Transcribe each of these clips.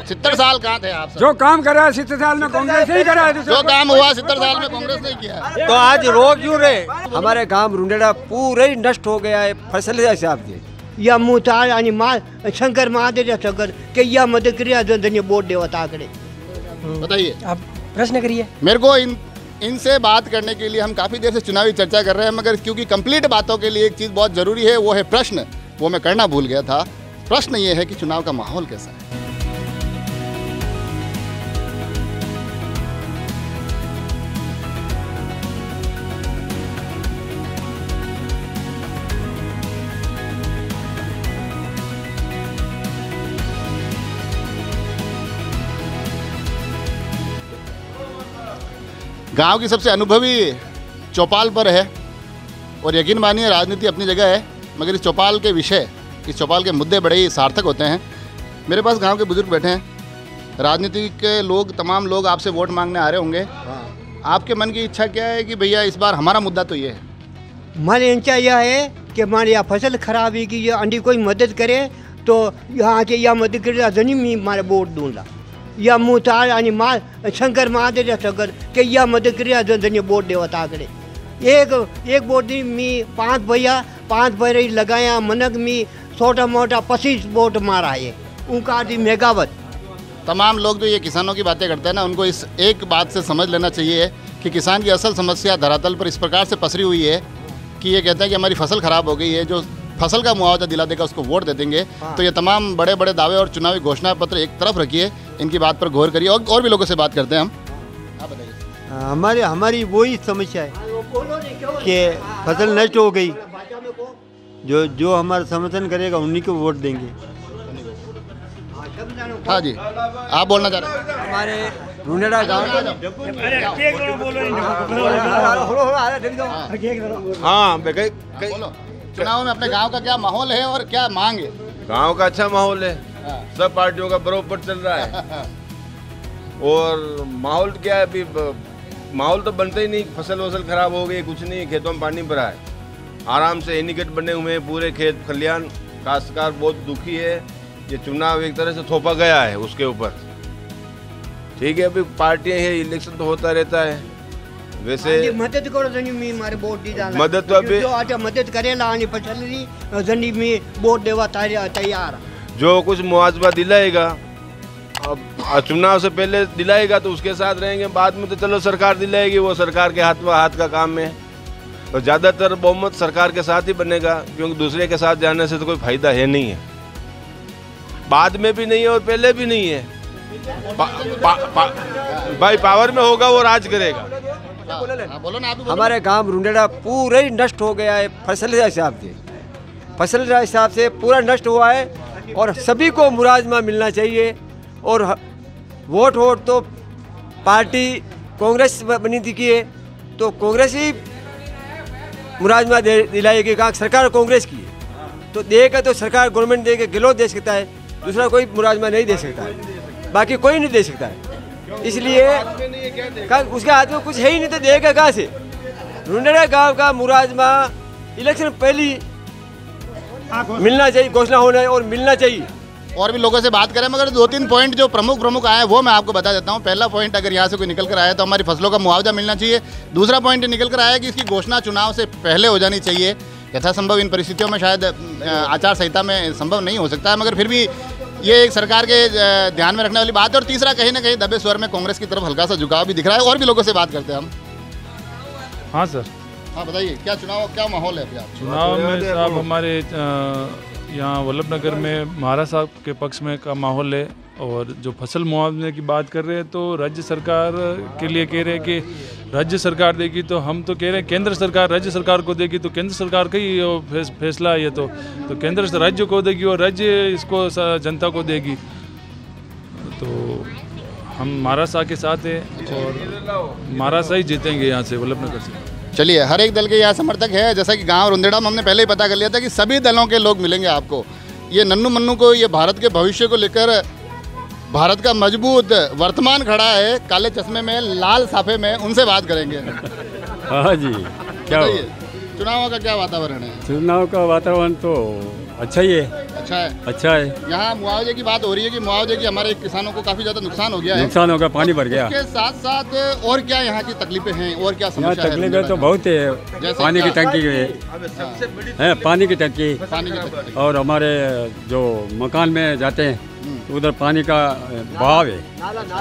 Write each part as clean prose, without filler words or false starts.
सत्तर साल कहाँ थे आप? जो काम करा 70 साल में कांग्रेस नहीं करा है। जो काम हुआ 70 साल में कांग्रेस नहीं किया, तो आज रोग क्यों रहे? हमारे गांव रुंडेड़ा पूरा ही नष्ट हो गया है फसल हिसाब से। या मुतार आणि मा शंकर महादेव शंकर के या मदद करिया धन्य बोर्ड देवताकडे। बताइए, आप प्रश्न करिए। मेरे को इनसे बात करने के लिए हम काफ़ी देर से चुनावी चर्चा कर रहे हैं, मगर क्योंकि कंप्लीट बातों के लिए एक चीज़ बहुत ज़रूरी है, वो है प्रश्न। वो मैं करना भूल गया था। प्रश्न ये है कि चुनाव का माहौल कैसा है। गांव की सबसे अनुभवी चौपाल पर है और यकीन मानिए राजनीति अपनी जगह है, मगर इस चौपाल के विषय, इस चौपाल के मुद्दे बड़े ही सार्थक होते हैं। मेरे पास गांव के बुजुर्ग बैठे हैं, राजनीति के लोग, तमाम लोग आपसे वोट मांगने आ रहे होंगे। आपके मन की इच्छा क्या है कि भैया इस बार हमारा मुद्दा तो ये है? हमारी इच्छा यह है कि हमारे यहाँ फसल खराब है कि ये अंडी कोई मदद करे, तो यहाँ के या मदद करे जनी मी हमारे वोट दूंगा। या मुतार आणि मा शंकर महादेव शंकर के या मदद करिया धन्य बोर्ड देवताकडे। एक बोर्ड मी 5 भैया लगाया मनक मी छोटा मोटा 25 बोट मारा है उनका मेगावत। तमाम लोग जो ये किसानों की बातें करते हैं ना, उनको इस एक बात से समझ लेना चाहिए कि किसान की असल समस्या धरातल पर इस प्रकार से पसरी हुई है कि ये कहते हैं कि हमारी फसल खराब हो गई है, जो फसल का मुआवजा दिला देगा उसको वोट दे देंगे। तो ये तमाम बड़े बड़े दावे और चुनावी घोषणा पत्र एक तरफ रखिए, इनकी बात पर गौर करिए। और भी लोगों से बात करते हैं हम। आप बताइए। हमारी वही समस्या है कि फसल नष्ट हो गई, जो हमारा समर्थन करेगा उन्हीं को वोट देंगे। हाँ जी, आप बोलना चाह रहे हैं? हमारे रुंडेड़ा गाँव बोलो, चुनाव में अपने गांव का क्या माहौल है और क्या मांग है? गांव का अच्छा माहौल है, सब पार्टियों का बराबर चल रहा है। और माहौल क्या है, अभी माहौल तो बनता ही नहीं। फसल वसल खराब हो गई, कुछ नहीं, खेतों में पानी भरा है, आराम से एनिकेट बने हुए हैं पूरे खेत खलियान। काश्तकार बहुत दुखी है। ये चुनाव एक तरह से थोपा गया है उसके ऊपर। ठीक है, अभी पार्टियां हैं, इलेक्शन तो होता रहता है। वैसे मदद करो जनी मी मारे वोट दी जाना। मदद तो अभी जो आज मदद करेला आणि फसल री जनी मी वोट देवा तैयार। जो कुछ मुआवजा दिलाएगा, अब चुनाव से पहले दिलाएगा तो उसके साथ रहेंगे, बाद में तो चलो सरकार दिलाएगी, वो सरकार के हाथ का काम है। तो ज़्यादातर बहुमत सरकार के साथ ही बनेगा, क्योंकि दूसरे के साथ जाने से तो कोई फायदा है नहीं है, बाद में भी नहीं है और पहले भी नहीं है। भाई पावर में होगा वो राज करेगा। बोलो ना, आप भी बोलो। हमारे गांव रुंडेड़ा पूरा ही नष्ट हो गया है फसल के हिसाब से। फसल के हिसाब से पूरा नष्ट हुआ है और सभी को मुआवजा मिलना चाहिए। और वोट तो पार्टी कांग्रेस बनी थी की है, तो कांग्रेस ही मुआवजा दिलाएगी। कहा सरकार कांग्रेस की है तो देगा, तो सरकार गवर्नमेंट देगा, गिलो दे सकता है, दूसरा कोई मुआवजा नहीं दे सकता है, बाकी कोई नहीं दे सकता है। इसलिए उसके हाथ में कुछ है ही नहीं, तो देगा कहाँ से? रुंडेड़ा गांव का मुआवजा इलेक्शन पहले मिलना चाहिए, घोषणा होना है और मिलना चाहिए। और भी लोगों से बात करें, मगर 2-3 पॉइंट जो प्रमुख आए वो मैं आपको बता देता हूँ। पहला पॉइंट, अगर यहाँ से कोई निकल कर आया तो हमारी फसलों का मुआवजा मिलना चाहिए। दूसरा पॉइंट निकल कर आया कि इसकी घोषणा चुनाव से पहले हो जानी चाहिए। यथासंभव इन परिस्थितियों में शायद आचार संहिता में संभव नहीं हो सकता है, मगर फिर भी ये एक सरकार के ध्यान में रखने वाली बात है। और तीसरा, कहीं ना कहीं दबे स्वर में कांग्रेस की तरफ हल्का सा झुकाव भी दिख रहा है। और भी लोगों से बात करते हैं हम। हाँ सर। हाँ बताइए, क्या माहौल है अभी? चुनाव में साहब हमारे यहाँ वल्लभनगर में महाराज साहब के पक्ष में का माहौल है। और जो फसल मुआवजे की बात कर रहे हैं, तो राज्य सरकार के लिए कह रहे हैं कि राज्य सरकार देगी, तो हम तो कह रहे हैं केंद्र सरकार राज्य सरकार को देगी, तो केंद्र सरकार का ही फैसला है ये। तो केंद्र से राज्य को देगी और राज्य इसको जनता को देगी। तो हम महाराज साहब के साथ हैं और महाराज साहब ही जीतेंगे यहाँ से, वल्लभनगर से। चलिए, हर एक दल के यहाँ समर्थक है। जैसा कि गांव रुंडेड़ा में हमने पहले ही पता कर लिया था कि सभी दलों के लोग मिलेंगे आपको। ये नन्नू मन्नू को, ये भारत के भविष्य को लेकर भारत का मजबूत वर्तमान खड़ा है, काले चश्मे में, लाल साफे में, उनसे बात करेंगे। हाँ जी, क्या चुनाव का क्या वातावरण है? चुनाव का वातावरण तो अच्छा ही है। अच्छा है। अच्छा है। यहाँ मुआवजे की बात हो रही है कि मुआवजे की हमारे किसानों को काफी ज्यादा नुकसान हो गया है। नुकसान होगा, पानी भर गया। उसके साथ साथ और क्या यहाँ की तकलीफें हैं और क्या यहाँ समस्या है? तकलीफें तो बहुत है। पानी की टंकी है, पानी की टंकी, पानी की तकलीफ। और हमारे जो मकान में जाते हैं उधर पानी का बहाव है।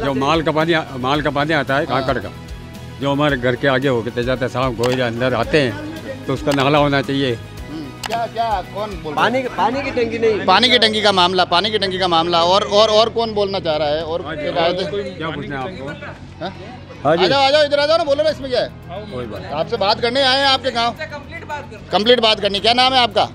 जो माल का पानी आता है कांकड़ का, जो हमारे घर के आगे होके जाते शाम को अंदर आते हैं तो उसका नाला होना चाहिए। क्या क्या कौन बोल रहा पानी की टंकी नहीं, है? पानी की टंकी का मामला, पानी की टंकी का मामला। और कौन बोलना चाह रहा है? और क्या पूछना है आपको? हाँ? हाँ जी। आ जाओ इधर आ जाओ ना, बोलो ना, इसमें क्या है? आपसे बात करने आए हैं आपके गाँव, कंप्लीट बात करनी। क्या नाम है आपका?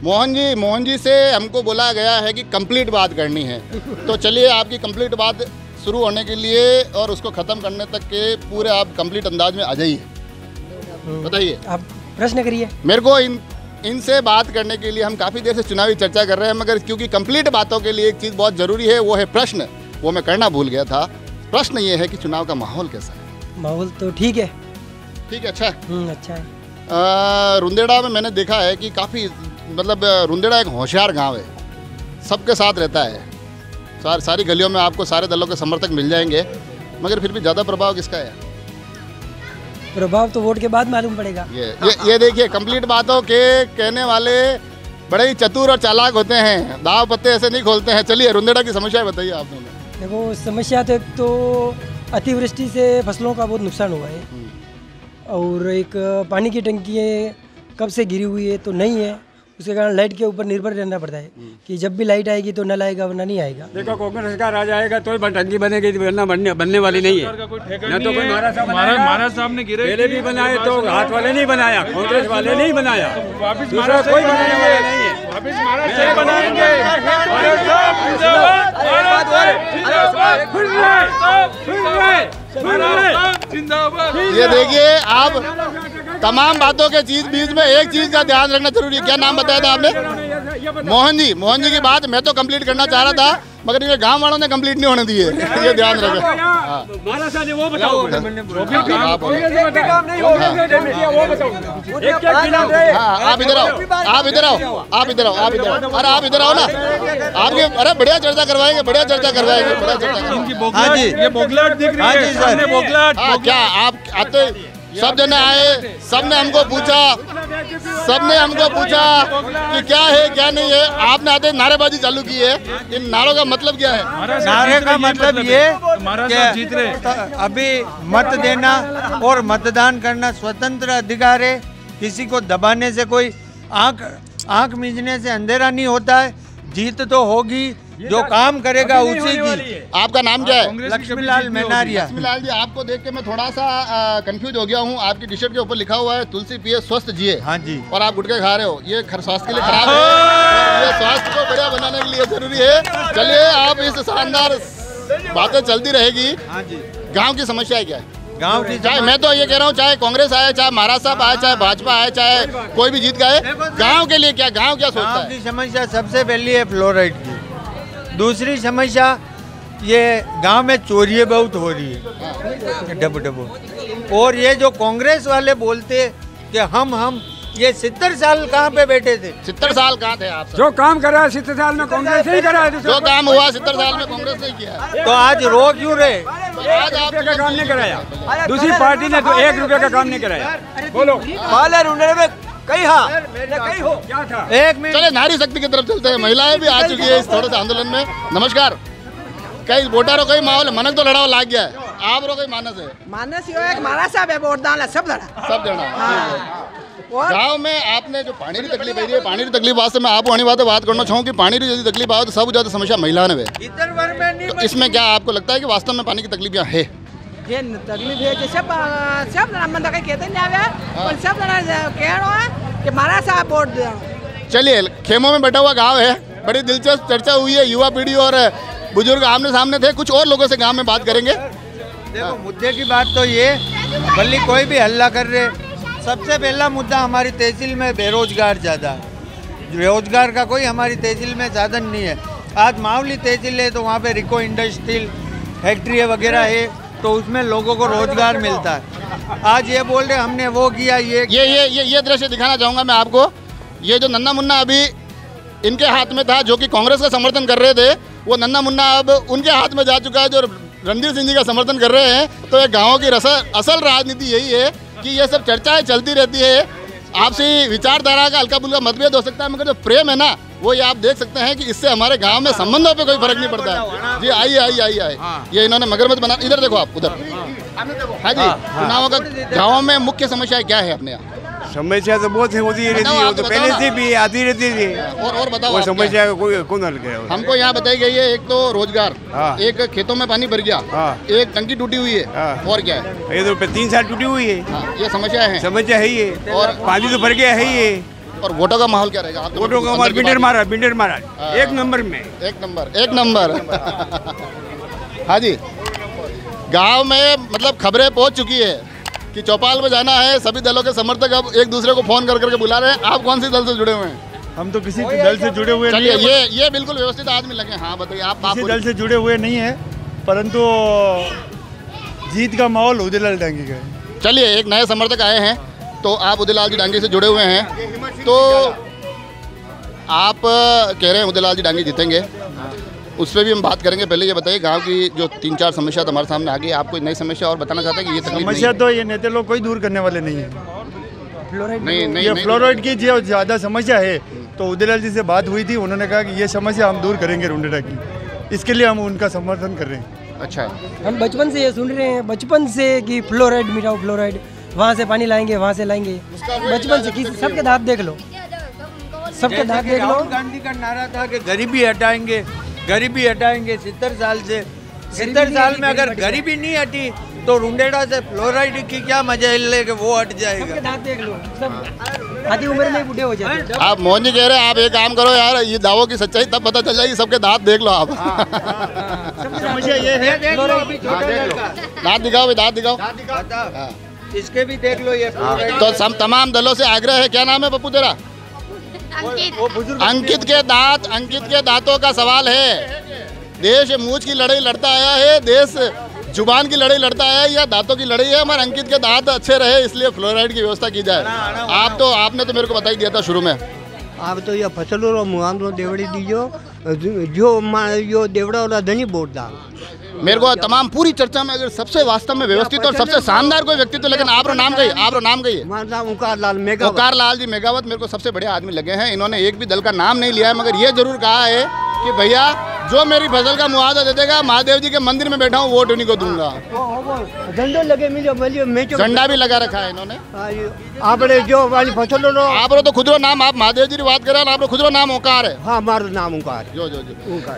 मोहन जी से हमको बोला गया है कि कंप्लीट बात करनी है। तो चलिए आपकी कंप्लीट बात शुरू होने के लिए और उसको ख़त्म करने तक के पूरे आप कंप्लीट अंदाज में आ जाइए। बताइए, आप प्रश्न करिए। मेरे को इनसे बात करने के लिए हम काफ़ी देर से चुनावी चर्चा कर रहे हैं, मगर क्योंकि कंप्लीट बातों के लिए एक चीज़ बहुत ज़रूरी है, वो है प्रश्न। वो मैं करना भूल गया था। प्रश्न ये है कि चुनाव का माहौल कैसा है? माहौल तो ठीक है। ठीक है, अच्छा है। अच्छा है। रुंदेड़ा में मैंने देखा है कि काफ़ी मतलब रुंदेड़ा एक होशियार गांव है, सबके साथ रहता है। सारी गलियों में आपको सारे दलों के समर्थक मिल जाएंगे, मगर फिर भी ज़्यादा प्रभाव किसका है? प्रभाव तो वोट के बाद मालूम पड़ेगा। ये देखिए, कंप्लीट बातों के कहने वाले बड़े ही चतुर और चालाक होते हैं, दाव पत्ते ऐसे नहीं खोलते हैं। चलिए रुंदेड़ा की समस्या बताइए आप लोगों। देखो, समस्या तो एक तो अतिवृष्टि से फसलों का बहुत नुकसान हुआ है, और एक पानी की टंकी कब से गिरी हुई है तो नहीं है, उसके कारण लाइट के ऊपर निर्भर रहना पड़ता है कि जब भी लाइट आएगी तो नल आएगा वरना नहीं आएगा। देखो, कांग्रेस का राज आएगा तो ही टंकी बनेगी, वरना बनने वाली नहीं है। न तो कोई महाराज साहब ने गिरे पहले भी बनाए तो हाथ वाले नहीं बनाया, कांग्रेस वाले नहीं बनाया, दूसरा कोई बनाने वाला नहीं है। वापिस महाराज से बनाएंगे। ये देखिए, आप तमाम बातों के बीच में एक चीज़ का ध्यान रखना जरूरी है। क्या नाम बताया था आपने? मोहन जी की बात मैं तो कंप्लीट करना चाह रहा था, मगर ये गांव वालों ने कंप्लीट नहीं होने दिए। ये ध्यान रखें। आप इधर आओ, आप इधर आओ, आप इधर आओ, आप इधर आओ। अरे आप इधर आओ ना, आपके अरे बढ़िया चर्चा करवाएंगे, बढ़िया चर्चा करवाएंगे, बढ़िया चर्चा। ये बोगलाट दिख रही है सामने, बोगलाट। क्या आप आते सब जने आए, सबने हमको पूछा कि क्या है क्या नहीं है। आपने आते नारेबाजी चालू की है। इन नारों का मतलब क्या है? नारे का मतलब ये महाराज जीत रहे। अभी मत देना और मतदान करना स्वतंत्र अधिकार है। किसी को दबाने से कोई आंख मीचने से अंधेरा नहीं होता है। जीत तो होगी, जो काम करेगा उसी की। आपका नाम क्या है? लक्ष्मीलाल मेनारिया। लक्ष्मीलाल जी, आपको देख के मैं थोड़ा सा कंफ्यूज हो गया हूँ। आपकी टी शर्ट के ऊपर लिखा हुआ है तुलसी पिए स्वस्थ जिए। हाँ जी। और आप गुटखे खा रहे हो, ये स्वास्थ्य के लिए खराब है। ये स्वास्थ्य को बढ़िया बनाने के लिए जरूरी है। चलिए, आप इस शानदार बातें चलती रहेगी। हाँ जी। गाँव की समस्या क्या है? गाँव की चाहे मैं तो ये कह रहा हूँ, चाहे कांग्रेस आए, चाहे महाराज साहब आए, चाहे भाजपा आए, चाहे कोई भी जीत गए, गाँव के लिए गाँव क्या सोचता है? गाँव की समस्या सबसे पहली है फ्लोराइड की। दूसरी समस्या ये गांव में चोरी बहुत हो रही है, डबो। और ये जो कांग्रेस वाले बोलते कि हम ये 70 साल कहाँ पे बैठे थे? 70 साल कहाँ थे आप? जो काम करा 70 साल में कांग्रेस ही करा है। जो काम हुआ 70 साल में कांग्रेस ने किया, तो आज रो क्यों रहे? आज आप का काम नहीं कराया, दूसरी पार्टी ने तो 1 रुपये का काम नहीं कराया। बोलो, कहीं हो क्या था? एक मिनट। चले नारी शक्ति की तरफ चलते हैं। महिलाएं भी आ चुकी है इस थोड़े से आंदोलन में। नमस्कार। कई वोटरों का ही माहौल है, मनक तो लड़ावा लाग गया है। आप लोग मानस है? मानस यो है, महाराज साहब है, वोट डाला सब लड़ा। गाँव में आपने जो पानी की तकलीफ है, पानी की तकलीफ वास्ते मैं आप वही बात करना चाहूँ कि पानी की यदि तकलीफ आओ तो सब ज्यादा समस्या महिला ने है। तो इसमें क्या आपको लगता है कि वास्तव में पानी की तकलीफ यहाँ है? ये तकलीफ है कि सब बंदा कहीं कहते नहीं आवे, पर सब कह रहा है कि महाराज साहब वोट दे। चलिए, खेमों में बैठा हुआ गाँव है, बड़ी दिलचस्प चर्चा हुई है। युवा पीढ़ी और बुजुर्ग आमने सामने थे। कुछ और लोगों से गाँव में बात करेंगे। देखो, मुद्दे की बात तो ये भले कोई भी हल्ला कर रहे, सबसे पहला मुद्दा हमारी तहसील में बेरोजगार ज़्यादा है। रोजगार का कोई हमारी तहसील में साधन नहीं है। आज मावली तहसील है तो वहाँ पे रिको इंडस्ट्रियल फैक्ट्री वगैरह है, तो उसमें लोगों को रोजगार मिलता है। आज ये बोल रहे हमने वो किया ये दृश्य दिखाना चाहूँगा मैं आपको। ये जो नन्ना मुन्ना अभी इनके हाथ में था, जो कि कांग्रेस का समर्थन कर रहे थे, वो नन्ना मुन्ना अब उनके हाथ में जा चुका है जो रणधीर सिंह जी का समर्थन कर रहे हैं। तो ये गाँव की असल राजनीति यही है कि ये सब चर्चाएँ चलती रहती है, आपसी विचारधारा का हल्का फुल्का मतभेद हो सकता है, मगर जो प्रेम है ना वो ये आप देख सकते हैं कि इससे हमारे गांव में संबंधों पे कोई फर्क नहीं पड़ता है। जी आइए। ये इन्होंने मगरमच्छ बना, इधर देखो आप, उधर। हाँ जी, चुनाव का गाँव में मुख्य समस्या क्या है अपने यहाँ? समस्या तो बहुत होती रहती है, तो पहले से भी आती रहती थी। और बताओ वो समस्या कौन हल गया? हमको यहाँ बताई गई है, एक तो रोजगार, एक खेतों में पानी भर गया, एक टंकी टूटी हुई है, और क्या है? ये तो 3 साल टूटी हुई है। ये समस्या है, समस्या है ये, और पानी तो भर गया है ये। और वोटों का माहौल क्या रहेगा? वोटों का माहौल बिंडर मारा एक नंबर में, एक नंबर। हाँ जी, गांव में मतलब खबरें पहुंच चुकी है कि चौपाल में जाना है, सभी दलों के समर्थक अब एक दूसरे को फोन कर करके बुला रहे हैं। आप कौन सी दल से जुड़े हुए हैं? हम तो किसी दल से जुड़े हुए नहीं। चलिए, ये बिल्कुल व्यवस्थित आदमी लगे। हाँ बताइए, आप किसी दल से जुड़े हुए नहीं है, परंतु जीत का माहौल उदयलाल डांगी का है। चलिए, एक नए समर्थक आए हैं, तो आप उदयलाल जी डांगी से जुड़े हुए हैं, तो आप कह रहे हैं उदयलाल जी डांगी जीतेंगे, उस पर भी हम बात करेंगे। पहले ये बताइए, गांव की जो 3-4 समस्या हमारे सामने आ गई, आप कोई नई समस्या और बताना चाहते हैं कि ये समस्या तो ये नेता लोग कोई दूर करने वाले नहीं है। नहीं, फ्लोराइड की जो ज़्यादा समस्या है, तो उदयलाल जी से बात हुई थी, उन्होंने कहा कि ये समस्या हम दूर करेंगे रुंडेटा की, इसके लिए हम उनका समर्थन कर रहे हैं। अच्छा, हम बचपन से ये सुन रहे हैं, बचपन से कि फ्लोराइड मिटाओ, फ्लोराइड वहाँ से पानी लाएंगे, वहाँ से लाएंगे, बचपन से। सबके दांत देख लो, सबके दांत देख लो। राहुल गांधी का नारा था कि गरीबी हटाएंगे, गरीबी हटाएंगे। 70 साल से 70 साल में अगर गरीबी नहीं हटी तो रुंडेटा से फ्लोराइड की क्या मजा ले कि वो हट जाएगा। सबके दांत देख लो, सब आधी उम्र में बूढ़े हो जाते हैं। आप मोहन जी कह रहे हैं, आप एक काम करो यार, ये दावों की सच्चाई तब पता चल जाएगी, सबके दांत देख लो आप। समस्या ये है, दांत दिखाओ भाई, दांत दिखाओ, इसके भी देख लो ये। तो तमाम दलों से आग्रह है, क्या नाम है पप्पू तेरा? अंकित के दांतों का सवाल है। देश मूंछ की लड़ाई लड़ता आया है, देश जुबान की लड़ाई लड़ता आया है, या दांतों की लड़ाई है? हमारे अंकित के दांत अच्छे रहे, इसलिए फ्लोराइड की व्यवस्था की जाए। आपने तो मेरे को बता ही दिया था शुरू में। आप तो ये फसलों रो मुआवजो देवड़ी दीजो, जो देवड़ा वाला धनी बोट दा। मेरे को तमाम पूरी चर्चा में अगर सबसे वास्तव में व्यवस्थित और सबसे शानदार कोई व्यक्तित्व, लेकिन आप नाम कहिए। ओंकार लाल जी मेघावत मेरे को सबसे बड़े आदमी लगे हैं। इन्होंने एक भी दल का नाम नहीं लिया है, मगर ये जरूर कहा है कि भैया जो मेरी फसल का मुआवजा दे देगा, महादेव जी के मंदिर में बैठा हूँ, वोट उन्हीं को दूंगा। झंडा लगे मिलो, झंडा भी लगा रखा है इन्होंने। आप जो वाली फसल लो, आप तो खुदरो नाम, आप महादेव जी की बात कर रहे हैं, आप खुदरो नाम ओंकार है। हाँ, हमारा नाम ओंकार। जो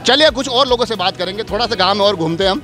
चलिए, कुछ और लोगों से बात करेंगे, थोड़ा सा गाँव में और घूमते हैं हम।